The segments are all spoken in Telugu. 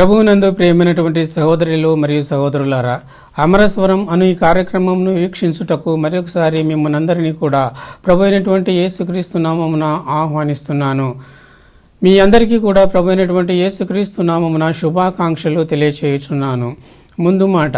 ప్రభువునందు ప్రియమైనటువంటి సహోదరులు మరియు సహోదరులారా, అమరస్వరం అను ఈ కార్యక్రమంను వీక్షించుటకు మరొకసారి మిమ్మల్ని అందరినీ కూడా ప్రభు అయినటువంటి యేసుక్రీస్తు నామమున ఆహ్వానిస్తున్నాను. మీ అందరికీ కూడా ప్రభు అయినటువంటి యేసుక్రీస్తు నామమున శుభాకాంక్షలు తెలియచేయుచున్నాను. ముందు మాట,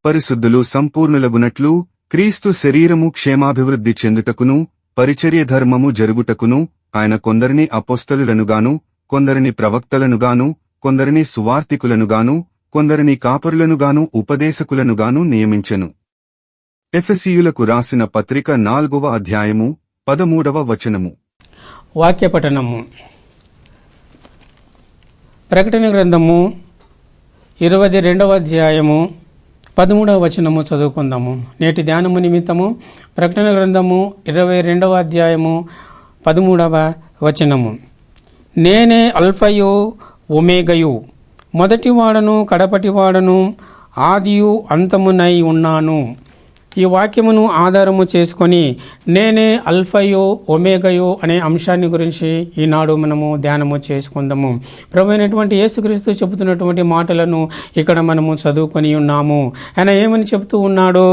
పరిశుద్ధులు సంపూర్ణులగునట్లు క్రీస్తు శరీరము క్షేమాభివృద్ధి చెందుటకును పరిచర్య ధర్మము జరుగుటకును ఆయన కొందరిని అపోస్తలులనుగాను, కొందరిని ప్రవక్తలనుగాను, కొందరిని సువార్తికులనుగాను, కొందరిని కాపరులనుగాను, ఉపదేశకులనుగాను నియమించెను. ఎఫెసీయులకు రాసిన పత్రిక 4వ అధ్యాయము 13వ వచనము. వాక్యపఠనము. ప్రకటన గ్రంథము 22వ అధ్యాయము 13వ వచనము చదువుకుందాము. నేటి ధ్యానము నిమిత్తము ప్రకటన గ్రంథము 22వ అధ్యాయము 13వ వచనము. నేనే అల్ఫయు ఒమేగయు, మొదటివాడను కడపటివాడను, ఆదియు అంతమునై ఉన్నాను. ఈ వాక్యమును ఆధారము చేసుకొని నేనే అల్ఫయో ఒమేగయో అనే అంశాన్ని గురించి ఈనాడు మనము ధ్యానము చేసుకుందాము. ప్రభు అయినటువంటి యేసుక్రీస్తు చెబుతున్నటువంటి మాటలను ఇక్కడ మనము చదువుకొని ఉన్నాము. ఆయన ఏమని చెబుతూ ఉన్నాడు?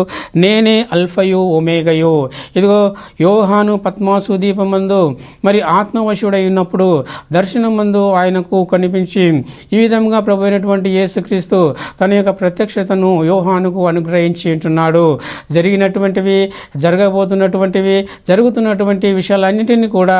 నేనే అల్ఫయో ఒమేగయో. ఇదిగో యోహాను పద్మాసు దీపమందు మరి ఆత్మవశుడై ఉన్నప్పుడు దర్శనం మందు ఆయనకు కనిపించి ఈ విధంగా ప్రభు అయినటువంటి యేసుక్రీస్తు తన యొక్క ప్రత్యక్షతను యోహానుకు అనుగ్రహించి ఉంటున్నాడు. జరిగినటువంటివి, జరగబోతున్నటువంటివి, జరుగుతున్నటువంటి విషయాలన్నింటినీ కూడా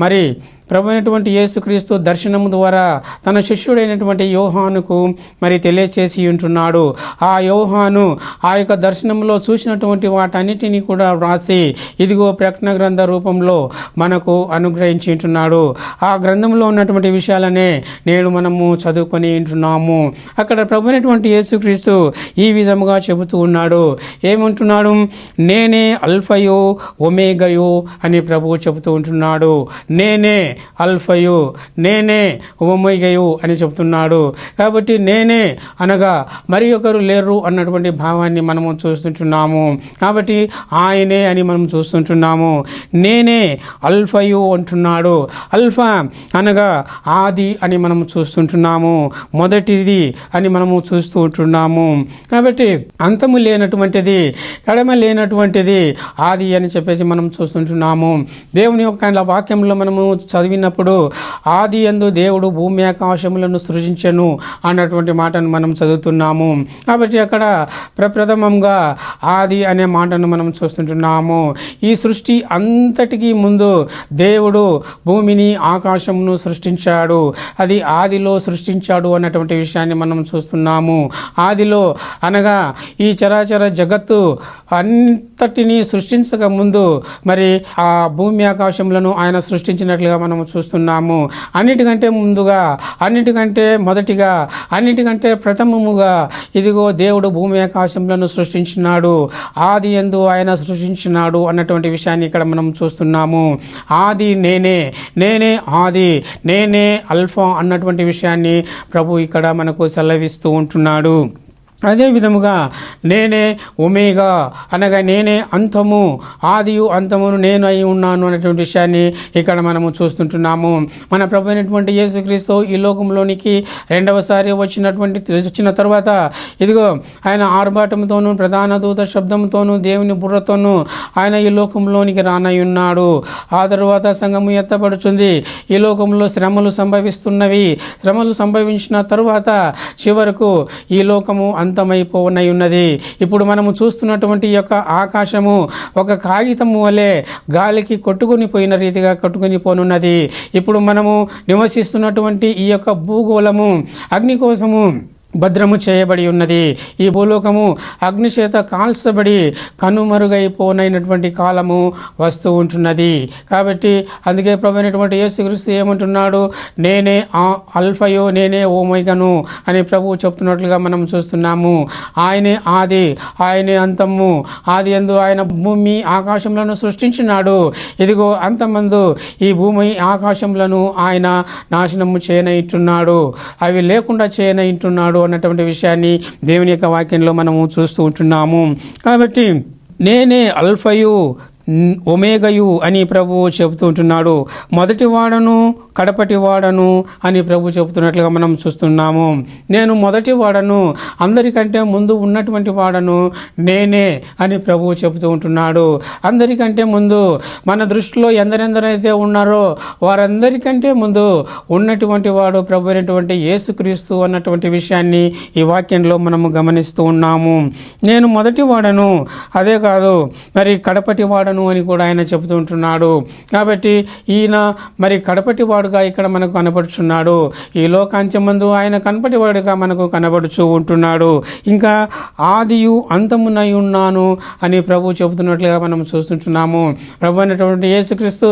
మరి ప్రభు అయినటువంటి యేసుక్రీస్తు దర్శనము ద్వారా తన శిష్యుడైనటువంటి యోహానుకు మరి తెలియచేసి ఉంటున్నాడు. ఆ యోహాను ఆ యొక్క దర్శనంలో చూసినటువంటి వాటన్నిటినీ కూడా వ్రాసి ఇదిగో ప్రకటన గ్రంథ రూపంలో మనకు అనుగ్రహించి ఉంటున్నాడు. ఆ గ్రంథంలో ఉన్నటువంటి విషయాలనే నేడు మనము చదువుకొని ఉంటున్నాము. అక్కడ ప్రభు అయినటువంటి యేసుక్రీస్తు ఈ విధముగా చెబుతూ ఉన్నాడు. ఏమంటున్నాడు? నేనే అల్ఫయో ఒమేగయో అని ప్రభువు చెబుతూ ఉంటున్నాడు. నేనే అల్ఫయు, నేనే ఒమేగయు అని చెప్తున్నాడు. కాబట్టి నేనే అనగా మరి ఒకరు లేరు అన్నటువంటి భావాన్ని మనము చూస్తుంటున్నాము. కాబట్టి ఆయనే అని మనం చూస్తుంటున్నాము. నేనే అల్ఫయు అంటున్నాడు. అల్ఫా అనగా ఆది అని మనము చూస్తుంటున్నాము, మొదటిది అని మనము చూస్తూ ఉంటున్నాము. కాబట్టి అంతము లేనటువంటిది, కడమ లేనటువంటిది ఆది అని చెప్పేసి మనం చూస్తుంటున్నాము. దేవుని యొక్క వాక్యంలో మనము చదివినప్పుడు ఆది యందు దేవుడు భూమి ఆకాశములను సృజించెను అన్నటువంటి మాటను మనం చదువుతున్నాము. కాబట్టి అక్కడ ప్రప్రథమంగా ఆది అనే మాటను మనం చూస్తుంటున్నాము. ఈ సృష్టి అంతటికీ ముందు దేవుడు భూమిని ఆకాశమును సృష్టించాడు. అది ఆదిలో సృష్టించాడు అన్నటువంటి విషయాన్ని మనం చూస్తున్నాము. ఆదిలో అనగా ఈ చరాచర జగత్తు అంతటిని సృష్టించక ముందు మరి ఆ భూమి ఆకాశములను ఆయన సృష్టించినట్లుగా మనం చూస్తున్నాము. అన్నిటికంటే ముందుగా, అన్నిటికంటే మొదటిగా, అన్నిటికంటే ప్రథమముగా ఇదిగో దేవుడు భూమి ఆకాశములను సృష్టించినాడు. ఆది యందు ఆయన సృష్టించినాడు అన్నటువంటి విషయాన్ని ఇక్కడ మనం చూస్తున్నాము. ఆది నేనే, నేనే ఆది, నేనే అల్ఫా అన్నటువంటి విషయాన్ని ప్రభు ఇక్కడ మనకు సెలవిస్తూ ఉంటున్నాడు. అదే విధముగా నేనే ఒమేగా అనగా నేనే అంతము, ఆదియు అంతమును నేను అయి ఉన్నాను అనేటువంటి విషయాన్ని ఇక్కడ మనము చూస్తుంటున్నాము. మన ప్రభు అయినటువంటి యేసుక్రీస్తు ఈ లోకంలోనికి రెండవసారి వచ్చిన తర్వాత ఇదిగో ఆయన ఆర్భాటంతోనూ ప్రధాన దూత శబ్దంతోనూ దేవుని బుర్రతోనూ ఆయన ఈ లోకంలోనికి రానై ఉన్నాడు. ఆ తరువాత సంఘము ఎత్తబడుతుంది. ఈ లోకంలో శ్రమలు సంభవిస్తున్నవి. శ్రమలు సంభవించిన తరువాత చివరకు ఈ లోకము అంతమైపోనై ఉన్నది. ఇప్పుడు మనము చూస్తున్నటువంటి యొక్క ఆకాశము ఒక కాగితము వలె గాలికి కొట్టుకొని పోయిన రీతిగా కొట్టుకొని పోనున్నది. ఇప్పుడు మనము నివసిస్తున్నటువంటి ఈ యొక్క భూగోళము అగ్ని కోసము భద్రము చేయబడి ఉన్నది. ఈ భూలోకము అగ్ని చేత కాల్చబడి కనుమరుగైపోనైనటువంటి కాలము వస్తూ ఉంటున్నది. కాబట్టి అందుకే ప్రభు అయినటువంటి యేసుక్రీస్తు ఏమంటున్నాడు? నేనే అల్ఫయో, నేనే ఓమేగను అని ప్రభువు చెప్తున్నట్లుగా మనం చూస్తున్నాము. ఆయనే ఆది, ఆయనే అంతము. ఆది యందు ఆయన భూమి ఆకాశములను సృష్టించినాడు. ఇదిగో అంతమందు ఈ భూమి ఆకాశములను ఆయన నాశనము చేయనైంటున్నాడు, అవి లేకుండా చేయనైంటున్నాడు అన్నటువంటి విషయాన్ని దేవుని యొక్క వాక్యంలో మనము చూస్తూ ఉంటున్నాము. కాబట్టి నేనే అల్ఫయు, ఒమేగయు అని ప్రభువు చెబుతూ ఉంటున్నాడు. మొదటి వాడను కడపటి వాడను అని ప్రభు చెబుతున్నట్లుగా మనం చూస్తున్నాము. నేను మొదటి వాడను, అందరికంటే ముందు ఉన్నటువంటి వాడను నేనే అని ప్రభువు చెబుతూ ఉంటున్నాడు. అందరికంటే ముందు మన దృష్టిలో ఎందరెందరైతే ఉన్నారో వారందరికంటే ముందు ఉన్నటువంటి వాడు ప్రభు అయినటువంటి యేసుక్రీస్తు అన్నటువంటి విషయాన్ని ఈ వాక్యంలో మనము గమనిస్తూ ఉన్నాము. నేను మొదటి వాడను, అదే కాదు మరి కడపటి వాడను అని కూడా ఆయన చెబుతూ ఉంటున్నాడు. కాబట్టి ఈయన మరి కడపటి వాడుగా ఇక్కడ మనకు కనపడుచున్నాడు. ఈ లోకాంత్యమందు ఆయన కనపటి వాడుగా మనకు కనబడుచు ఉంటున్నాడు. ఇంకా ఆదియు అంతమునై ఉన్నాను అని ప్రభు చెబుతున్నట్లుగా మనం చూస్తుంటున్నాము. ప్రభు అయినటువంటి యేసుక్రీస్తు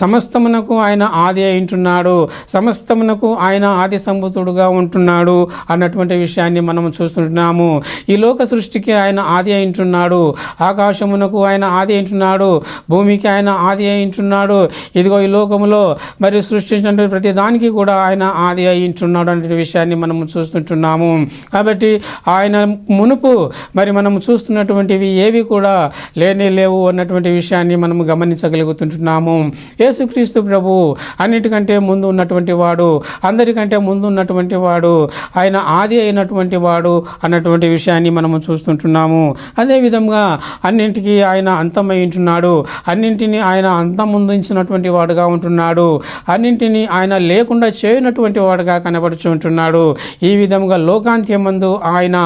సమస్తమునకు ఆయన ఆది అయింటున్నాడు, సమస్తమునకు ఆయన ఆది సంభూతుడుగా ఉంటున్నాడు అన్నటువంటి విషయాన్ని మనం చూస్తుంటున్నాము. ఈ లోక సృష్టికి ఆయన ఆది అయింటున్నాడు, ఆకాశమునకు ఆయన ఆది అయింటున్నాడు, భూమికి ఆయన ఆది అయింటున్నాడు. ఇదిగో ఈ లోకములో మరి సృష్టించిన ప్రతి దానికి కూడా ఆయన ఆది అయింటున్నాడు అనే విషయాన్ని మనం చూస్తుంటున్నాము. కాబట్టి ఆయన మునుపు మరి మనం చూస్తున్నటువంటివి ఏవి కూడా లేనే లేవు అన్నటువంటి విషయాన్ని మనం గమనించగలుగుతుంటున్నాము. యేసుక్రీస్తు ప్రభు అన్నిటికంటే ముందు ఉన్నటువంటి వాడు, అందరికంటే ముందు ఉన్నటువంటి వాడు, ఆయన ఆది అయినటువంటి వాడు అన్నటువంటి విషయాన్ని మనము చూస్తుంటున్నాము. అదేవిధంగా అన్నింటికీ ఆయన అంతమై ఉంటున్నాడు, అన్నింటినీ ఆయన అంతమొందించినటువంటి వాడుగా ఉంటున్నాడు, అన్నింటినీ ఆయన లేకుండా చేయనటువంటి వాడుగా కనబడుచు ఉంటున్నాడు. ఈ విధంగా లోకాంత్యమందు ఆయన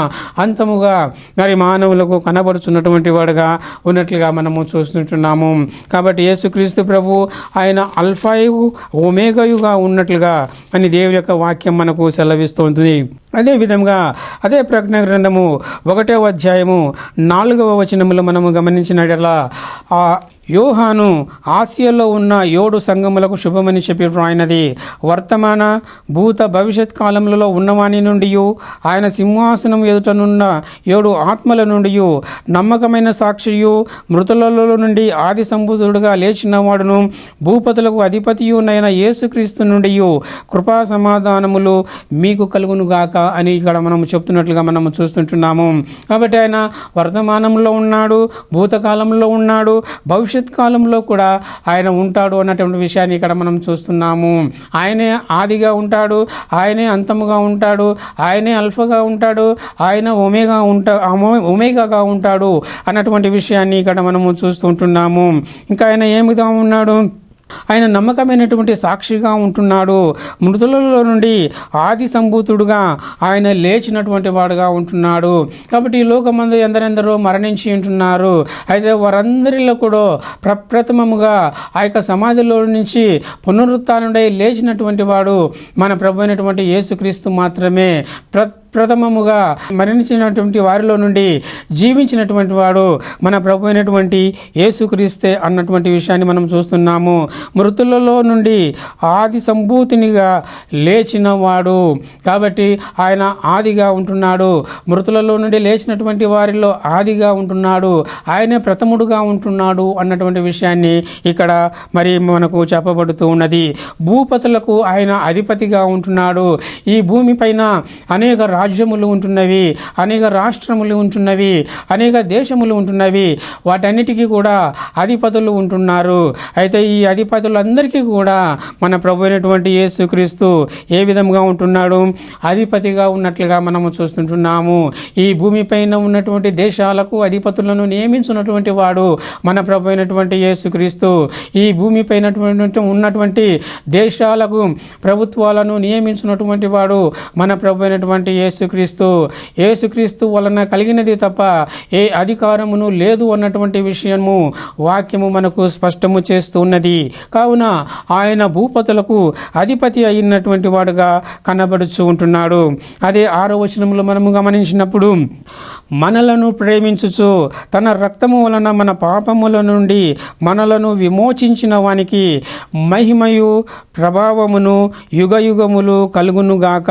అంతముగా మరి మానవులకు కనబడుచున్నటువంటి వాడుగా ఉన్నట్లుగా మనము చూస్తుంటున్నాము. కాబట్టి యేసుక్రీస్తు ప్రభు ఆయన అల్ఫాయు ఒమేగయుగా ఉన్నట్లుగా అని దేవుని యొక్క వాక్యం మనకు సెలవిస్తుంది. అదేవిధంగా అదే ప్రకటన గ్రంథము 1వ అధ్యాయము 4వ వచనములో మనము గమనించినట్లా యోహాను ఆసియాలో ఉన్న 7 సంఘములకు శుభమని చెప్పి రాయినది. వర్తమాన భూత భవిష్యత్ కాలములలో ఉన్నవాని నుండి, ఆయన సింహాసనం ఎదుటనున్న 7 ఆత్మల నుండి, నమ్మకమైన సాక్షియు, మృతులలో నుండి ఆది సంభూతుడుగా లేచిన వాడును, భూపతులకు అధిపతియునైన యేసుక్రీస్తు నుండి కృపా సమాధానములు మీకు కలుగునుగాక అని ఇక్కడ మనం చెప్తున్నట్లుగా మనము చూస్తుంటున్నాము. కాబట్టి ఆయన వర్తమానంలో ఉన్నాడు, భూతకాలంలో ఉన్నాడు, భవిష్యత్ కాలంలో కూడా ఆయన ఉంటాడు అన్నటువంటి విషయాన్ని ఇక్కడ మనం చూస్తున్నాము. ఆయనే ఆదిగా ఉంటాడు, ఆయనే అంతముగా ఉంటాడు, ఆయనే అల్ఫాగా ఉంటాడు, ఆయన ఒమేగాగా ఉంటాడు అన్నటువంటి విషయాన్ని ఇక్కడ మనము చూస్తుంటున్నాము. ఇంకా ఆయన ఏమిగా ఉన్నాడు? ఆయన నమ్మకమైనటువంటి సాక్షిగా ఉంటున్నాడు, మృతులలో నుండి ఆది సంభూతుడుగా ఆయన లేచినటువంటి వాడుగా ఉంటున్నాడు. కాబట్టి ఈ లోకమందు ఎందరెందరో మరణించి ఉంటున్నారు. అయితే వారందరిలో కూడా ప్రప్రథమముగా ఆ యొక్క సమాధిలో నుంచి పునరుత్థానుడై లేచినటువంటి వాడు మన ప్రభు అయినటువంటి యేసుక్రీస్తు మాత్రమే. ప్రథమముగా మరణించినటువంటి వారిలో నుండి జీవించినటువంటి వాడు మన ప్రభు అయినటువంటి యేసుక్రీస్తే అన్నటువంటి విషయాన్ని మనం చూస్తున్నాము. మృతులలో నుండి ఆది సంభూతినిగా లేచిన వాడు, కాబట్టి ఆయన ఆదిగా ఉంటున్నాడు. మృతులలో నుండి లేచినటువంటి వారిలో ఆదిగా ఉంటున్నాడు, ఆయనే ప్రథముడుగా ఉంటున్నాడు అన్నటువంటి విషయాన్ని ఇక్కడ మరి మనకు చెప్పబడుతూ ఉన్నది. భూపతులకు ఆయన అధిపతిగా ఉంటున్నాడు. ఈ భూమి పైన అనేక రాజ్యములు ఉంటున్నవి, అనేక రాష్ట్రములు ఉంటున్నవి, అనేక దేశములు ఉంటున్నవి. వాటన్నిటికీ కూడా అధిపతులు ఉంటున్నారు. అయితే ఈ అధిపతులందరికీ కూడా మన ప్రభు అయినటువంటి యేసుక్రీస్తు ఏ విధంగా ఉంటున్నాడు? అధిపతిగా ఉన్నట్లుగా మనము చూస్తుంటున్నాము. ఈ భూమిపైన ఉన్నటువంటి దేశాలకు అధిపతులను నియమించినటువంటి వాడు మన ప్రభు అయినటువంటి యేసుక్రీస్తు. ఈ భూమిపైన ఉన్నటువంటి దేశాలకు ప్రభుత్వాలను నియమించినటువంటి వాడు మన ప్రభు అయినటువంటి యేసుక్రీస్తు వలన కలిగినది తప్ప ఏ అధికారమును లేదు అన్నటువంటి విషయము వాక్యము మనకు స్పష్టము చేస్తూ ఉన్నది. కావున ఆయన భూపతులకు అధిపతి అయినటువంటి వాడుగా కనబడుచు ఉంటున్నాడు. అదే 6వ వచనంలో మనము గమనించినప్పుడు, మనలను ప్రేమించుచు తన రక్తము వలన మన పాపముల నుండి మనలను విమోచించిన వానికి మహిమయు ప్రభావమును యుగయుగములు కలుగునుగాక,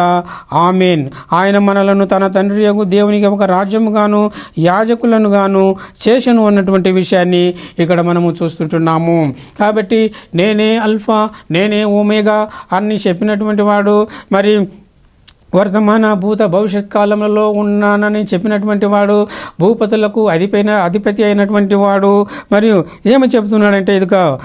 ఆమేన్. ఆయన మనలను తన తండ్రి యొక్క దేవునికి ఒక రాజ్యముగాను యాజకులను గాను చేసెను అన్నటువంటి విషయాన్ని ఇక్కడ మనము చూస్తుంటున్నాము. కాబట్టి నేనే అల్ఫా, నేనే ఒమేగా అని చెప్పినటువంటి వాడు మరి వర్తమాన భూత భవిష్యత్ కాలంలో ఉన్నానని చెప్పినటువంటి వాడు, భూపతులకు అధిపతి అయినటువంటి వాడు. మరియు ఏమి చెబుతున్నాడంటే, ఇదిగో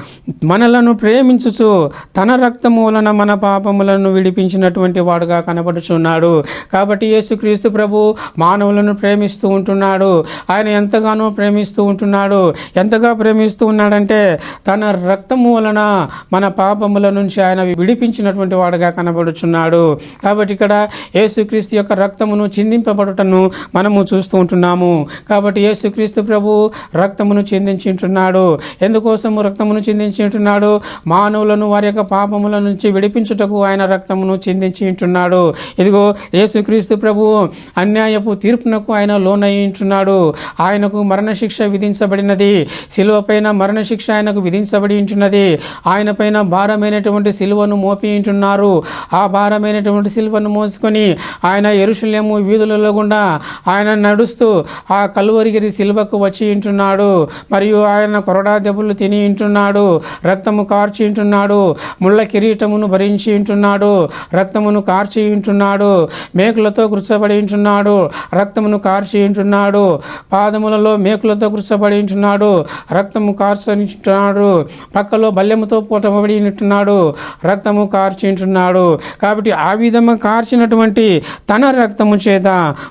మనలను ప్రేమించుచు తన రక్తము వలన మన పాపములను విడిపించినటువంటి వాడుగా కనబడుచున్నాడు. కాబట్టి యేసుక్రీస్తు ప్రభు మానవులను ప్రేమిస్తూ ఉంటున్నాడు. ఆయన ఎంతగానో ప్రేమిస్తూ ఉంటున్నాడు. ఎంతగా ప్రేమిస్తూ ఉన్నాడంటే, తన రక్తము వలన మన పాపముల నుంచి ఆయన విడిపించినటువంటి వాడుగా కనబడుచున్నాడు. కాబట్టి ఇక్కడ యేసుక్రీస్తు యొక్క రక్తమును చిందింపబడుటను మనము చూస్తూ ఉంటున్నాము. కాబట్టి యేసుక్రీస్తు ప్రభు రక్తమును చిందించుంటున్నాడు. ఎందుకోసము రక్తమును చిందించుంటున్నాడు? మానవులను వారి యొక్క పాపముల నుంచి విడిపించుటకు ఆయన రక్తమును చిందించి ఉంటున్నాడు. ఇదిగో యేసుక్రీస్తు ప్రభు అన్యాయపు తీర్పునకు ఆయన లోనయ్యుంటున్నాడు. ఆయనకు మరణశిక్ష విధించబడినది. శిలువ పైన మరణశిక్ష ఆయనకు విధించబడి ఉంటున్నది. ఆయన పైన భారమైనటువంటి సిలువను మోపి ఉంటున్నారు. ఆ భారమైనటువంటి సిలువను మోసుకొని ఆయన యెరూషలేము వీధులలో గుండా ఆయన నడుస్తూ ఆ కలువరిగిరి సిలువకు వచ్చి ఉంటున్నాడు. మరియు ఆయన కొరడా దెబ్బలు తిని ఉంటున్నాడు. రక్తము కార్చి ఉంటున్నాడు. ముళ్ళ కిరీటమును భరించి ఉంటున్నాడు. రక్తమును కార్చి ఉంటున్నాడు. మేకులతో కృచబడి ఉంటున్నాడు. రక్తమును కార్చి ఉంటున్నాడు. పాదములలో మేకులతో కృచబడి ఉంటున్నాడు. రక్తము కార్చుంటున్నాడు. పక్కలో బల్లెముతో పోటబడి ఉంటున్నాడు. రక్తము కార్చి ఉంటున్నాడు. కాబట్టి ఆ విధంగా కార్చినటువంటి తన రక్తము చేత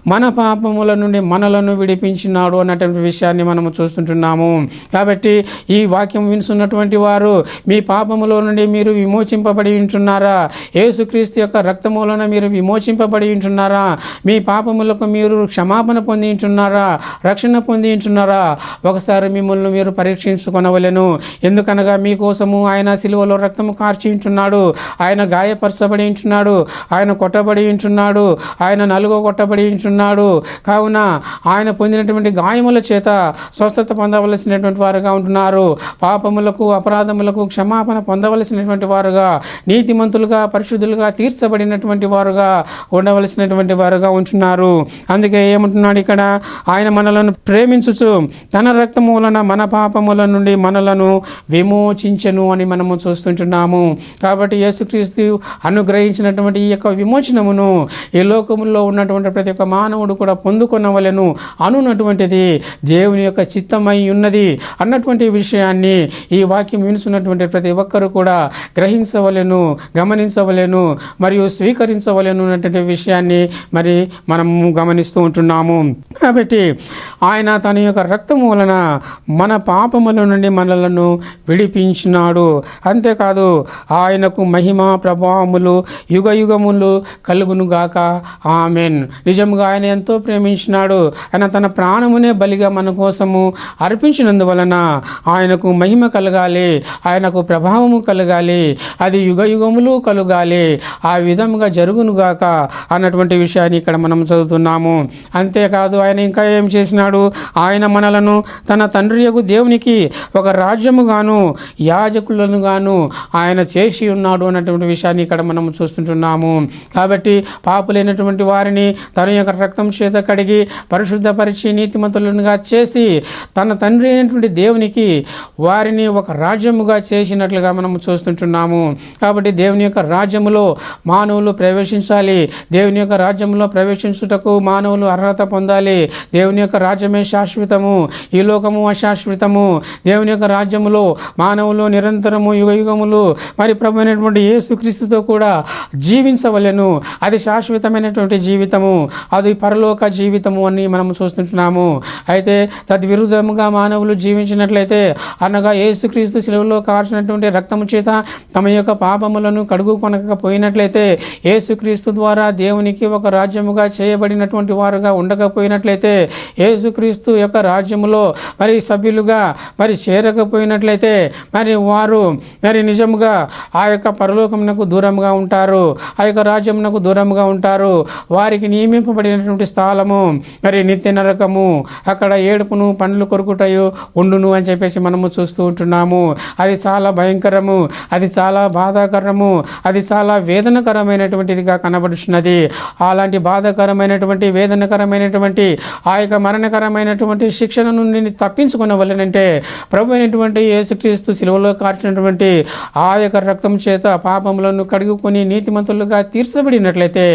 మన పాపముల నుండి మనలను విడిపించినాడు అన్నటువంటి విషయాన్ని మనము చూస్తుంటున్నాము. కాబట్టి ఈ వాక్యం వినుచున్నటువంటి వారు, మీ పాపములో నుండి మీరు విమోచింపబడి ఉంటున్నారా? యేసుక్రీస్తు యొక్క రక్తములన మీరు విమోచింపబడి ఉంటున్నారా? మీ పాపములకు మీరు క్షమాపణ పొంది ఉంటున్నారా? రక్షణ పొంది ఉంటున్నారా? ఒకసారి మిమ్మల్ని మీరు పరీక్షించుకొనవలెను. ఎందుకనగా మీకోసము ఆయన సిలువలో రక్తము కార్చి ఉంటున్నాడు. ఆయన గాయపరచబడి ఉంటున్నాడు. ఆయన కొట్టబడి ఉంటున్నాడు. ఆయన నలుగో కొట్టబడి ఉంటున్నాడు. కావున ఆయన పొందినటువంటి గాయముల చేత స్వస్థత పొందవలసినటువంటి వారుగా ఉంటున్నారు. పాపములకు అపరాధములకు క్షమాపణ పొందవలసినటువంటి వారుగా, నీతిమంతులుగా పరిశుద్ధులుగా తీర్చబడినటువంటి వారుగా ఉండవలసినటువంటి వారుగా ఉంటున్నారు. అందుకే ఏమంటున్నాడు ఇక్కడ, ఆయన మనలను ప్రేమించుచు తన రక్తము వలన మన పాపముల నుండి మనలను విమోచించెను అని మనము చూస్తుంటున్నాము. కాబట్టి యేసుక్రీస్తు అనుగ్రహించినటువంటి ఈ యొక్క విమోచనమును ఈ లోకములో ఉన్నటువంటి ప్రతి ఒక్క మానవుడు కూడా పొందుకొనవలెను అనున్నటువంటిది దేవుని యొక్క చిత్తమై ఉన్నది అన్నటువంటి విషయాన్ని ఈ వాక్యం వినుచున్నటువంటి ప్రతి ఒక్కరు కూడా గ్రహించవలెను, గమనించవలెను మరియు స్వీకరించవలెను అన్నటువంటి విషయాన్ని మరి మనము గమనిస్తూ ఉంటున్నాము. కాబట్టి ఆయన తన యొక్క రక్తము వలన మన పాపముల నుండి మనలను విడిపించినాడు. అంతేకాదు ఆయనకు మహిమ ప్రభావములు యుగ యుగములు కలుగును గాక. ఆమెన్. నిజంగా ఆయన ఎంతో ప్రేమించినాడు. ఆయన తన ప్రాణమునే బలిగా మన కోసము అర్పించినందువలన ఆయనకు మహిమ కలగాలి, ఆయనకు ప్రభావము కలగాలి, అది యుగ యుగములు కలగాలి. ఆ విధముగా జరుగునుగాక అన్నటువంటి విషయాన్ని ఇక్కడ మనం చదువుతున్నాము. అంతేకాదు ఆయన ఇంకా ఏం చేసినాడు? ఆయన మనలను తన తండ్రియగు దేవునికి ఒక రాజ్యముగాను యాజకులను గాను ఆయన చేసి ఉన్నాడు అన్నటువంటి విషయాన్ని ఇక్కడ మనం చూస్తుంటున్నాము. కాబట్టి పాపులైనటువంటి వారిని తన యొక్క రక్తం చేత కడిగి పరిశుద్ధపరిచి నీతిమంతులుగా చేసి తన తండ్రి అయినటువంటి దేవునికి వారిని ఒక రాజ్యముగా చేసినట్లుగా మనం చూస్తుంటున్నాము. కాబట్టి దేవుని యొక్క రాజ్యములో మానవులు ప్రవేశించాలి. దేవుని యొక్క రాజ్యంలో ప్రవేశించుటకు మానవులు అర్హత పొందాలి. దేవుని యొక్క రాజ్యమే శాశ్వతము, ఈ లోకము అశాశ్వతము. దేవుని యొక్క రాజ్యములో మానవులు నిరంతరము యుగ యుగములు మరి ప్రభు అయినటువంటి యేసుక్రీస్తుతో కూడా జీవించవలెను. అది శాశ్వతమైనటువంటి జీవితము, అది పరలోక జీవితము అని మనం చూస్తుంటున్నాము. అయితే తద్విరుద్ధముగా మానవులు జీవించినట్లయితే, అనగా యేసుక్రీస్తు శిలువలో కార్చినటువంటి రక్తము చేత తమ యొక్క పాపములను కడుగు కొనకపోయినట్లయితే, యేసుక్రీస్తు ద్వారా దేవునికి ఒక రాజ్యముగా చేయబడినటువంటి వారుగా ఉండకపోయినట్లయితే, యేసుక్రీస్తు యొక్క రాజ్యములో మరి సభ్యులుగా మరి చేరకపోయినట్లయితే, మరి వారు మరి నిజముగా ఆ యొక్క పరలోకమునకు దూరంగా ఉంటారు, ఆ యొక్క రాజ్యమునకు దూరంగా ఉంటారు. వారికి నియమింపబడినటువంటి స్థలము మరి నిత్య నరకము, అక్కడ ఏడుపును పండ్లు కొరుకుటయు ఉండును అని చెప్పేసి మనము చూస్తూ ఉంటున్నాము. అది చాలా భయంకరము, అది చాలా బాధాకరము, అది చాలా వేదనకరమైనటువంటిదిగా కనబడుతున్నది. అలాంటి బాధాకరమైనటువంటి వేదనకరమైనటువంటి ఆ యొక్క మరణకరమైనటువంటి శిక్షణ నుండి తప్పించుకునవలనంటే ప్రభు అయినటువంటి యేసుక్రీస్తు శిలువలో కార్చినటువంటి ఆ యొక్క రక్తం చేత పాపములను కడుగుకొని నీతిమంతులుగా తీర్చబడినట్లయితే చేసినట్లయితే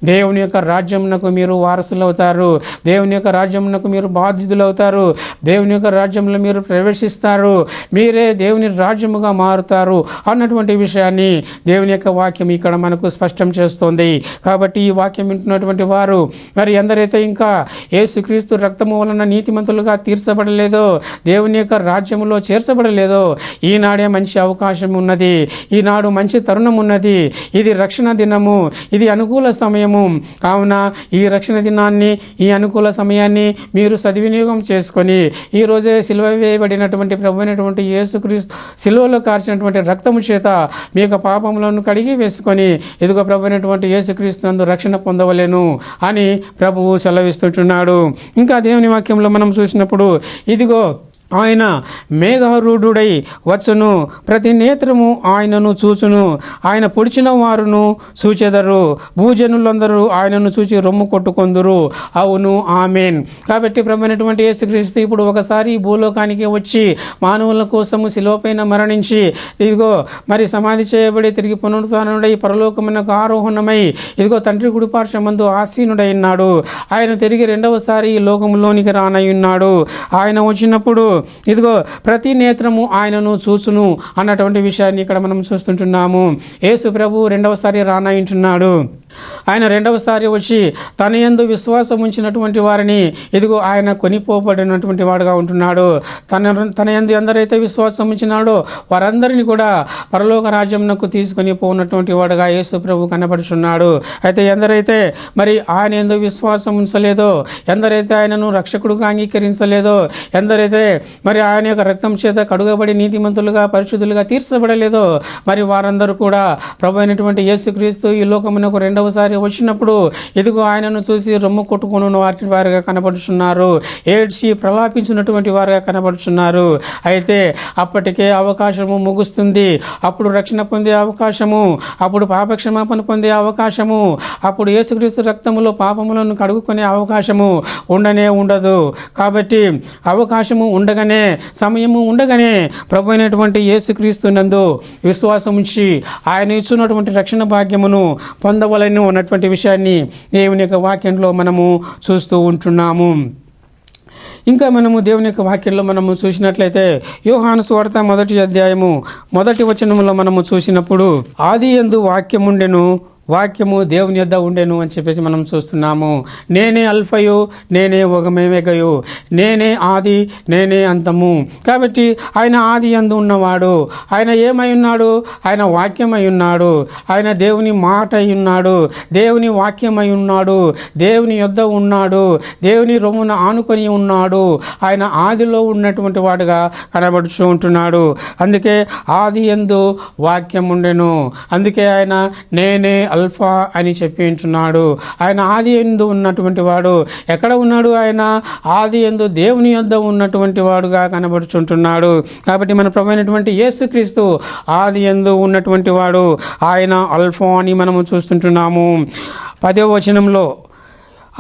దేవుని యొక్క రాజ్యమునకు మీరు వారసులు అవుతారు, దేవుని యొక్క రాజ్యమునకు మీరు బాధితులు అవుతారు, దేవుని యొక్క రాజ్యంలో మీరు ప్రవేశిస్తారు, మీరే దేవుని రాజ్యముగా మారుతారు అన్నటువంటి విషయాన్ని దేవుని యొక్క వాక్యం ఇక్కడ మనకు స్పష్టం చేస్తుంది. కాబట్టి ఈ వాక్యం వింటున్నటువంటి వారు మరి ఎందరైతే ఇంకా యేసుక్రీస్తు రక్తము వలన నీతిమంతులుగా తీర్చబడలేదో, దేవుని యొక్క రాజ్యములో చేర్చబడలేదో, ఈనాడే మంచి అవకాశం ఉన్నది, ఈనాడు మంచి తరుణం ఉన్నది. ఇది రక్షణ దినము, ఇది అనుకూల సమయము. కావున ఈ రక్షణ దినాన్ని, ఈ అనుకూల సమయాన్ని మీరు సద్వినియోగం చేసుకొని ఈ రోజే సిలువ వేయబడినటువంటి ప్రభు అయినటువంటి యేసుక్రీస్తు సిలువలో కార్చినటువంటి రక్తము చేత మీ యొక్క పాపములను కడిగి వేసుకొని ఇదిగో ప్రభు అయినటువంటి యేసుక్రీస్తు నందు రక్షణ పొందవలెను అని ప్రభువు సెలవిస్తుంటున్నాడు. ఇంకా దేవుని వాక్యంలో మనం చూసినప్పుడు ఇదిగో ఆయన మేఘారూఢుడై వచ్చును, ప్రతి నేత్రము ఆయనను చూచును, ఆయన పొడిచిన వారును చూచెదరు, భూజనులందరూ ఆయనను చూచి రొమ్ము కొట్టుకొందురు. అవును, ఆమేన్. కాబట్టి ప్రభువైనటువంటి యేసుక్రీస్తు ఇప్పుడు ఒకసారి భూలోకానికి వచ్చి మానవుల కోసము శిలువపైన మరణించి ఇదిగో మరి సమాధి చేయబడి తిరిగి పునరుత్థానుడై పరలోకమునకు ఆరోహణమై ఇదిగో తండ్రి కుడిపార్శ్వమందు ఆసీనుడై ఉన్నాడు. ఆయన తిరిగి రెండవసారి ఈ లోకములోనికి రానయ్యున్నాడు. ఆయన వచ్చినప్పుడు ఇదిగో ప్రతి నేత్రము ఆయనను చూచును అన్నటువంటి విషయాన్ని ఇక్కడ మనం చూస్తుంటున్నాము. యేసు ప్రభు రెండవసారి రానయ్యుంటున్నాడు. ఆయన రెండవసారి వచ్చి తన యందు విశ్వాసం ఉంచినటువంటి వారిని ఇదిగో ఆయన కొనిపోబడినటువంటి వాడుగా ఉంటున్నాడు. తన యందు ఎందరైతే విశ్వాసం ఉంచినాడో వారందరినీ కూడా పరలోక రాజ్యమునకు తీసుకొని పోనటువంటి వాడుగా యేసు ప్రభు కనబడుచున్నాడు. అయితే ఎందరైతే మరి ఆయన యందు విశ్వాసం ఉంచలేదో, ఎందరైతే ఆయనను రక్షకుడుగా అంగీకరించలేదో, ఎందరైతే మరి ఆయన యొక్క రక్తం చేత కడుగబడి నీతిమంతులుగా పరిశుద్ధులుగా తీర్చబడలేదో మరి వారందరూ కూడా ప్రభు అయినటువంటి యేసుక్రీస్తు ఈ లోకమునకు రెండవసారి వచ్చినప్పుడు ఇదిగో ఆయనను చూసి రొమ్ము కొట్టుకుని వారిగా కనబడుచున్నారు, ఏడ్చి ప్రలాపించినటువంటి వారుగా కనబడుచున్నారు. అయితే అప్పటికే అవకాశము ముగుస్తుంది. అప్పుడు రక్షణ పొందే అవకాశము, అప్పుడు పాపక్షమాపణ పొందే అవకాశము, అప్పుడు యేసుక్రీస్తు రక్తములో పాపములను కడుగుకునే అవకాశము ఉండనే ఉండదు. కాబట్టి అవకాశము ఉండగానే, సమయము ఉండగానే ప్రభు అయినటువంటి యేసుక్రీస్తు నందు విశ్వాసం ఉంచి ఆయన ఇస్తున్నటువంటి రక్షణ భాగ్యమును పొందవలని ఉన్నటువంటి విషయాన్ని దేవుని యొక్క వాక్యంలో మనము చూస్తూ ఉంటున్నాము. ఇంకా మనము దేవుని యొక్క వాక్యంలో మనము చూసినట్లయితే యోహాను సువార్త 1వ అధ్యాయము 1వ వచనములో మనము చూసినప్పుడు ఆది యందు వాక్యముండెను, వాక్యము దేవుని యొద్ద ఉండెను అని చెప్పేసి మనం చూస్తున్నాము. నేనే అల్ఫయు, నేనే ఒమేగయు, నేనే ఆది, నేనే అంతము. కాబట్టి ఆయన ఆది యందు ఉన్నవాడు. ఆయన ఏమై ఉన్నాడు? ఆయన వాక్యమై ఉన్నాడు. ఆయన దేవుని మాట అయి ఉన్నాడు, దేవుని వాక్యమై ఉన్నాడు, దేవుని యొద్ద ఉన్నాడు, దేవుని రొమ్మున ఆనుకొని ఉన్నాడు. ఆయన ఆదిలో ఉన్నటువంటి వాడుగా కనబడుతూ ఉంటున్నాడు. అందుకే ఆది యందు వాక్యం ఉండెను. అందుకే ఆయన నేనే అల్ఫా అని చెప్పి ఉంటున్నాడు. ఆయన ఆది యందు ఉన్నటువంటి వాడు. ఎక్కడ ఉన్నాడు? ఆయన ఆది యందు దేవుని యొద్ద ఉన్నటువంటి వాడుగా కనబడుచుంటున్నాడు. కాబట్టి మన ప్రభువైనటువంటి యేసుక్రీస్తు ఆది యందు ఉన్నటువంటి వాడు. ఆయన అల్ఫా అని మనము చూస్తుంటున్నాము. 10వ వచనంలో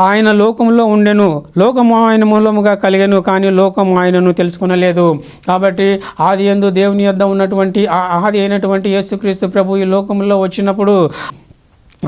ఆయన లోకంలో ఉండెను, లోకము ఆయన మూలముగా కలిగెను, కానీ లోకము ఆయనను తెలుసుకొనలేదు. కాబట్టి ఆది యందు దేవుని యొద్ద ఉన్నటువంటి ఆది అయినటువంటి యేసుక్రీస్తు ప్రభు ఈ లోకంలో వచ్చినప్పుడు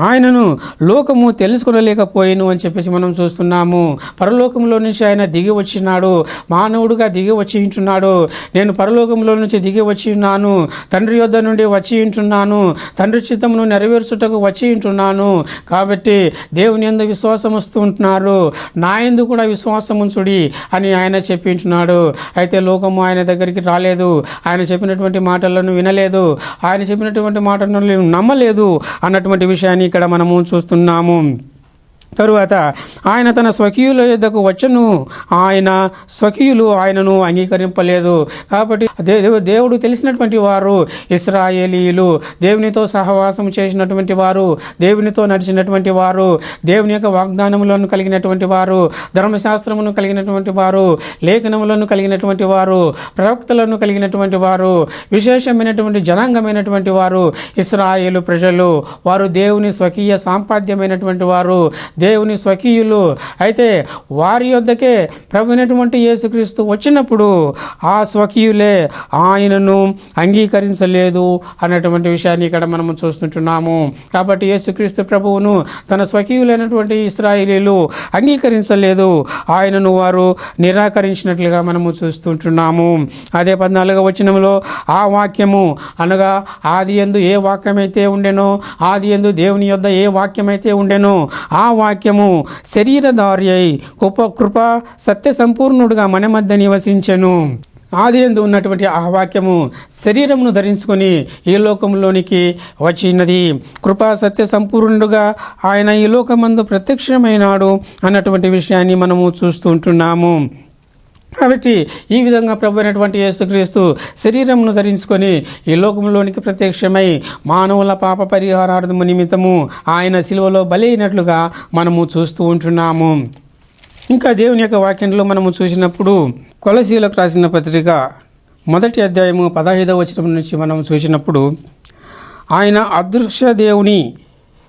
ఆయనను లోకము తెలుసుకొనలేకపోయాను అని చెప్పేసి మనం చూస్తున్నాము. పరలోకంలో నుంచి ఆయన దిగి వచ్చినాడు, మానవుడుగా దిగి వచ్చి ఉంటున్నాడు. నేను పరలోకంలో నుంచి దిగి వచ్చి ఉన్నాను, తండ్రి యొద్ద నుండి వచ్చి ఉంటున్నాను, తండ్రి చిత్తమును నెరవేర్చుటకు వచ్చి ఉంటున్నాను. కాబట్టి దేవుని యందు విశ్వాసం వస్తూ ఉంటున్నారు, నా యందు కూడా విశ్వాసం ఉంచుడి అని ఆయన చెప్పి ఉంటున్నాడు. అయితే లోకము ఆయన దగ్గరికి రాలేదు, ఆయన చెప్పినటువంటి మాటలను వినలేదు, ఆయన చెప్పినటువంటి మాటలను నమ్మలేదు అన్నటువంటి విషయాన్ని ఇక్కడ మనము చూస్తున్నాము. తరువాత ఆయన తన స్వకీయుల యొద్దకు వచ్చను, ఆయన స్వకీయులు ఆయనను అంగీకరింపలేదు. కాబట్టి దేవుడు తెలిసినటువంటి వారు ఇశ్రాయేలీయులు, దేవునితో సహవాసం చేసినటువంటి వారు, దేవునితో నడిచినటువంటి వారు, దేవుని యొక్క వాగ్దానములను కలిగినటువంటి వారు, ధర్మశాస్త్రమును కలిగినటువంటి వారు, లేఖనములను కలిగినటువంటి వారు, ప్రవక్తలను కలిగినటువంటి వారు, విశేషమైనటువంటి జనాంగమైనటువంటి వారు ఇశ్రాయేలు ప్రజలు. వారు దేవుని స్వకీయ సాంపాద్యమైనటువంటి వారు, దేవుని స్వకీయులు. అయితే వారి యొద్దకే ప్రభువైనటువంటి యేసుక్రీస్తు వచ్చినప్పుడు ఆ స్వకీయులే ఆయనను అంగీకరించలేదు అన్నటువంటి విషయాన్ని ఇక్కడ మనము చూస్తుంటున్నాము. కాబట్టి యేసుక్రీస్తు ప్రభువును తన స్వకీయులైనటువంటి ఇశ్రాయేలీయులు అంగీకరించలేదు, ఆయనను వారు నిరాకరించినట్లుగా మనము చూస్తుంటున్నాము. అదే 14వ వచనంలో ఆ వాక్యము అనగా ఆది యందు ఏ వాక్యమైతే ఉండెనో, ఆది యందు దేవుని యొద్ద ఏ వాక్యమైతే ఉండెనో ఆ వాక్యము శరీరధారి అయి కృప సత్య సంపూర్ణుడుగా మన మధ్య నివసించెను. ఆది యందు ఉన్నటువంటి ఆ వాక్యము శరీరమును ధరించుకొని ఈ లోకంలోనికి వచ్చినది. కృపా సత్య సంపూర్ణుడుగా ఆయన ఈ లోకమందు ప్రత్యక్షమైనాడు అన్నటువంటి విషయాన్ని మనము చూస్తూ ఉంటున్నాము. కాబట్టి ఈ విధంగా ప్రభు అయినటువంటి యేసుక్రీస్తు శరీరమును ధరించుకొని ఈ లోకంలోనికి ప్రత్యక్షమై మానవుల పాప పరిహారార్థము నిమిత్తము ఆయన శిలువలో బలి అయినట్లుగా మనము చూస్తూ ఉంటున్నాము. ఇంకా దేవుని యొక్క వాక్యంలో మనము చూసినప్పుడు కొలసీలకు రాసిన పత్రిక 1వ అధ్యాయము 15వ వచనం నుంచి మనం చూసినప్పుడు ఆయన అదృశ్య దేవుని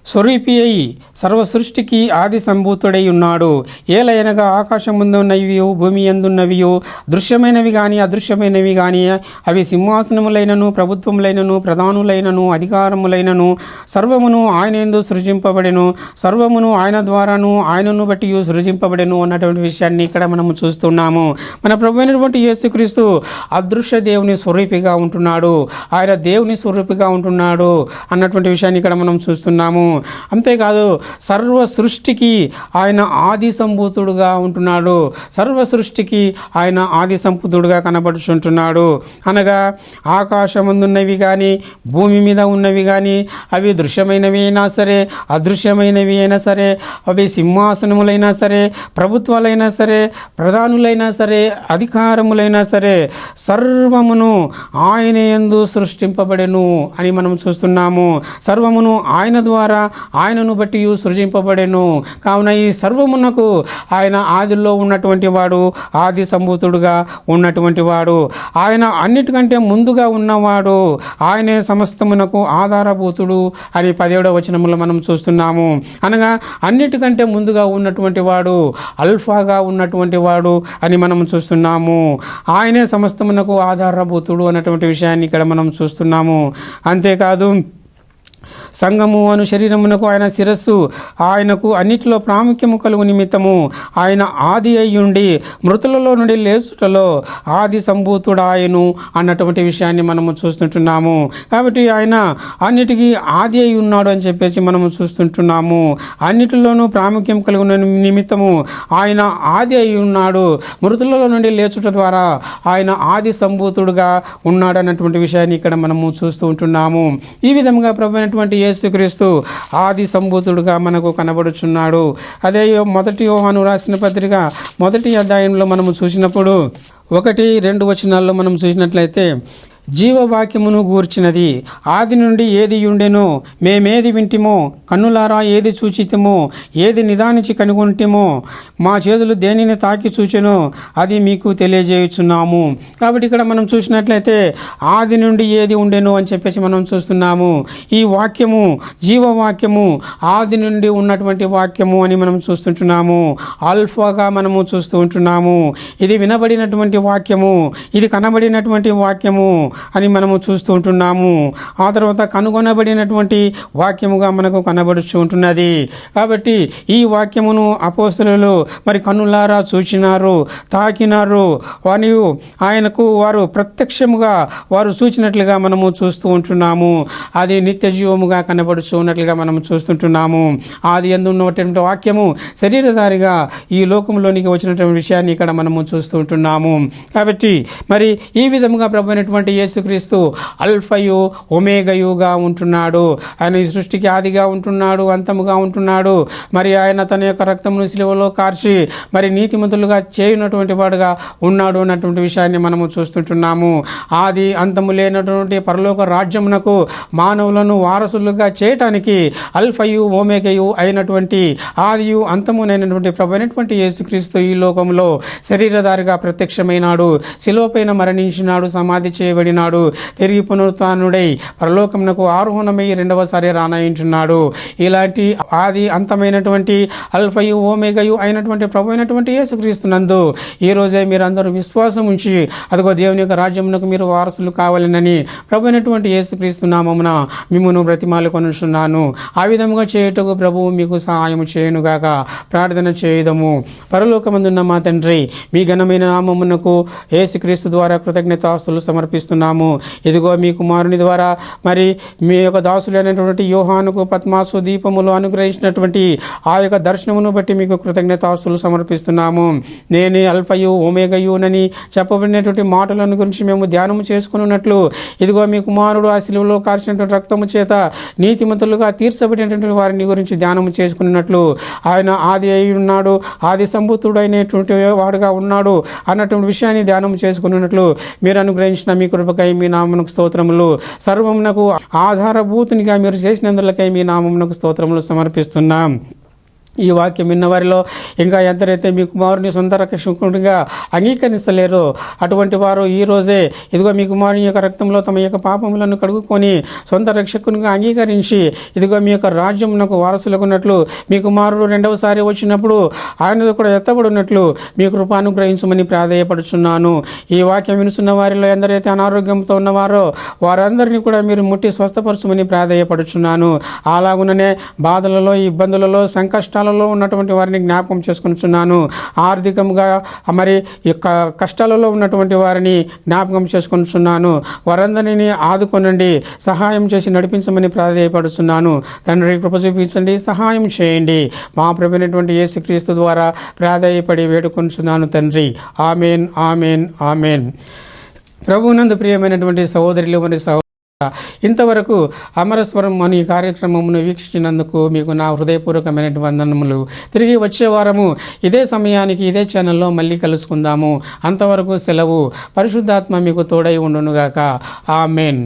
స్వరూపి అయి సర్వ సృష్టికి ఆది సంభూతుడై ఉన్నాడు. ఏలయనగా ఆకాశం ముందున్నవియో భూమి ఎందున్నవియో దృశ్యమైనవి కానీ అదృశ్యమైనవి కానీ అవి సింహాసనములైనను ప్రభుత్వములైనను ప్రధానులైనను అధికారములైనను సర్వమును ఆయన యందు సృజింపబడెను, సర్వమును ఆయన ద్వారాను ఆయనను బట్టి సృజింపబడెను అన్నటువంటి విషయాన్ని ఇక్కడ మనము చూస్తున్నాము. మన ప్రభువైనటువంటి యేసుక్రీస్తు అదృశ్య దేవుని స్వరూపిగా ఉంటున్నాడు, ఆయన దేవుని స్వరూపిగా ఉంటున్నాడు అన్నటువంటి విషయాన్ని ఇక్కడ మనం చూస్తున్నాము. అంతేకాదు సర్వ సృష్టికి ఆయన ఆది సంభూతుడుగా ఉంటున్నాడు, సర్వ సృష్టికి ఆయన ఆది సంభూతుడుగా కనబడుచుంటున్నాడు. అనగా ఆకాశముందున్నవి కానీ భూమి మీద ఉన్నవి కానీ అవి దృశ్యమైనవి అయినా సరే అదృశ్యమైనవి అయినా సరే, అవి సింహాసనములైనా సరే ప్రభుత్వాలైనా సరే ప్రధానులైనా సరే అధికారములైనా సరే సర్వమును ఆయన యందు సృష్టింపబడెను అని మనం చూస్తున్నాము. సర్వమును ఆయన ద్వారా ఆయనను బట్టి సృజింపబడెను. కావున ఈ సర్వమునకు ఆయన ఆదిలో ఉన్నటువంటి వాడు, ఆది సంభూతుడుగా ఉన్నటువంటి వాడు, ఆయన అన్నిటికంటే ముందుగా ఉన్నవాడు, ఆయనే సమస్తమునకు ఆధారభూతుడు అని 17వ వచనంలో మనం చూస్తున్నాము. అనగా అన్నిటికంటే ముందుగా ఉన్నటువంటి వాడు, అల్ఫాగా ఉన్నటువంటి వాడు అని మనం చూస్తున్నాము. ఆయనే సమస్తమునకు ఆధారభూతుడు అన్నటువంటి విషయాన్ని ఇక్కడ మనం చూస్తున్నాము. అంతేకాదు సంఘము అను శరీరమునకు ఆయన శిరస్సు, ఆయనకు అన్నిటిలో ప్రాముఖ్యము కలుగు నిమిత్తము ఆయన ఆది అయ్యుండి మృతులలో నుండి లేచుటలో ఆది సంభూతుడాయను అన్నటువంటి విషయాన్ని మనము చూస్తుంటున్నాము. కాబట్టి ఆయన అన్నిటికీ ఆది అయి ఉన్నాడు అని చెప్పేసి మనము చూస్తుంటున్నాము. అన్నిటిలోనూ ప్రాముఖ్యం కలుగున నిమిత్తము ఆయన ఆది అయి ఉన్నాడు, మృతులలో నుండి లేచుట ద్వారా ఆయన ఆది సంభూతుడుగా ఉన్నాడు అన్నటువంటి విషయాన్ని ఇక్కడ మనము చూస్తూ ఉంటున్నాము. ఈ విధంగా ప్రభువైనటువంటి యేసుక్రీస్తు ఆది సంభూతుడుగా మనకు కనబడుచున్నాడు. అదే 1 యోహాను రాసిన పత్రిక 1వ అధ్యాయంలో మనము చూసినప్పుడు 1-2 వచనాల్లో మనం చూసినట్లయితే జీవవాక్యమును గూర్చినది ఆది నుండి ఏది ఉండెనో మేమేది వింటిమో కన్నులారా ఏది చూచితమో ఏది నిదానించి కనుగొంటిమో మా చేతులు దేనిని తాకి చూచెనో అది మీకు తెలియజేయుచున్నాము. కాబట్టి ఇక్కడ మనం చూసినట్లయితే ఆది నుండి ఏది ఉండెనో అని చెప్పేసి మనం చూస్తున్నాము. ఈ వాక్యము జీవవాక్యము ఆది నుండి ఉన్నటువంటి వాక్యము అని మనం చూస్తుంటున్నాము. ఆల్ఫాగా మనము చూస్తూ ఉంటున్నాము. ఇది వినబడినటువంటి వాక్యము, ఇది కనబడినటువంటి వాక్యము అని మనము చూస్తూ ఉంటున్నాము. ఆ తర్వాత కనుగొనబడినటువంటి వాక్యముగా మనకు కనబడుచు ఉంటున్నది. కాబట్టి ఈ వాక్యమును అపోస్తలులు మరి కన్నులారా చూచినారు, తాకినారు, మరియు ఆయనకు వారు ప్రత్యక్షముగా వారు చూచినట్లుగా మనము చూస్తూ ఉంటున్నాము. అది నిత్య జీవముగా కనబడుచు ఉన్నట్లుగా మనము చూస్తుంటున్నాము. ఆది యందు ఉన్నటువంటి వాక్యము శరీరధారిగా ఈ లోకంలోనికి వచ్చినటువంటి విషయాన్ని ఇక్కడ మనము చూస్తూ ఉంటున్నాము. కాబట్టి మరి ఈ విధముగా ప్రభువైనటువంటి యేసుక్రీస్తు అల్ఫయు ఒమేగయుగా ఉంటున్నాడు. ఆయన ఈ సృష్టికి ఆదిగా ఉంటున్నాడు, అంతముగా ఉంటున్నాడు. మరి ఆయన తన యొక్క రక్తమును శిలువలో కార్చి మరి నీతిమంతులుగా చేయునటువంటి వాడుగా ఉన్నాడు అన్నటువంటి విషయాన్ని మనము చూస్తుంటున్నాము. ఆది అంతము లేనటువంటి పరలోక రాజ్యమునకు మానవులను వారసులుగా చేయటానికి అల్ఫయు ఒమేగయు అయినటువంటి ఆదియు అంతమునైనటువంటి ప్రభువైనటువంటి యేసుక్రీస్తు ఈ లోకంలో శరీరధారిగా ప్రత్యక్షమైనాడు, శిలువ పైన మరణించినాడు, సమాధి చేయబడి లేపబడినాడు, తిరిగి పునరుత్థానుడై పరలోకమునకు ఆరోహణమై రెండవసారి రానయించున్నాడు. ఇలాంటి ఆది అంతమైనటువంటి అల్ఫయు ఓమేగయు అయినటువంటి ప్రభు అయినటువంటి యేసుక్రీస్తునందు ఈ రోజే మీరందరూ విశ్వాసం ఉంచి అదిగో దేవుని యొక్క రాజ్యమునకు మీరు వారసులు కావాలనని ప్రభు అయినటువంటి యేసుక్రీస్తు నామమున మిమ్మును బ్రతిమాలు కొనుచున్నాను. ఆ విధముగా చేయుటకు ప్రభువు మీకు సహాయం చేయునుగాక. ప్రార్థన చేయుదము. పరలోకమందున్న మా తండ్రి, మీ ఘనమైన నామమునకు యేసుక్రీస్తు ద్వారా కృతజ్ఞతాస్తులు సమర్పిస్తున్నాము. ఇదిగో మీ కుమారుని ద్వారా మరి మీ యొక్క దాసులైనటువంటి యోహానుకు పద్మాసు దీపములు అనుగ్రహించినటువంటి ఆ యొక్క దర్శనమును బట్టి మీకు కృతజ్ఞతాస్తులు సమర్పిస్తున్నాము. నేనే అల్ఫయు ఓమేగయునని చెప్పబడినటువంటి మాటలను గురించి మేము ధ్యానము చేసుకున్నట్లు ఇదిగో మీ కుమారుడు ఆ శిలువలో కార్చినటువంటి రక్తము చేత నీతిమంతులుగా తీర్చబడినటువంటి వారిని గురించి ధ్యానము చేసుకున్నట్లు ఆయన ఆది అయి ఉన్నాడు, ఆది సంభూతుడైనటువంటి వాడుగా ఉన్నాడు అన్నటువంటి విషయాన్ని ధ్యానం చేసుకున్నట్లు మీరు అనుగ్రహించిన మీ కృపకై మీ నామమునకు స్తోత్రములు. సర్వమునకు ఆధారభూతునిగా మీరు చేసినందులకై మీ నామమునకు స్తోత్రములు సమర్పిస్తున్నాం. ఈ వాక్యం విన్న వారిలో ఇంకా ఎంతరైతే మీ కుమారుని సొంత రక్షకుడిగా అంగీకరిస్తలేరో అటువంటి వారు ఈ రోజే ఇదిగో మీ కుమారుని యొక్క రక్తంలో తమ యొక్క పాపములను కడుగుకొని సొంత రక్షకునిగా అంగీకరించి ఇదిగో మీ యొక్క రాజ్యమునకు వారసులకున్నట్లు మీ కుమారుడు రెండవసారి వచ్చినప్పుడు ఆయనతో కూడా ఎత్తబడినట్లు మీ కృప అనుగ్రహించమని ప్రాధేయపడుచున్నాను. ఈ వాక్యం వినుచున్న వారిలో ఎందరైతే అనారోగ్యంతో ఉన్నవారో వారందరినీ కూడా మీరు ముట్టి స్వస్థపరచమని ప్రాధేయపడుచున్నాను. అలాగుననే బాధలలో, ఇబ్బందులలో, సంకష్టాలలో ఉన్నటువంటి వారిని జ్ఞాపకం చేసుకుంటున్నాను. ఆర్థికంగా మరి కష్టాలలో ఉన్నటువంటి వారిని జ్ఞాపకం చేసుకుంటున్నాను. వారందరినీ ఆదుకొనండి, సహాయం చేసి నడిపించమని ప్రాధేయపడుతున్నాను. తండ్రి కృప చూపించండి, సహాయం చేయండి. మా ప్రభువైనటువంటి యేసుక్రీస్తు ద్వారా ప్రాధేయపడి వేడుకొంటున్నాను తండ్రి. Amen, amen, amen. ప్రభువునందు ప్రియమైనటువంటి సహోదరులు మరియు ఇంతవరకు అమరస్వరం అనే కార్యక్రమమును వీక్షించినందుకు మీకు నా హృదయపూర్వకమైన వందనములు. తిరిగి వచ్చే వారము ఇదే సమయానికి ఇదే ఛానల్లో మళ్ళీ కలుసుకుందాము. అంతవరకు సెలవు. పరిశుద్ధాత్మ మీకు తోడై ఉండునుగాక. ఆమెన్.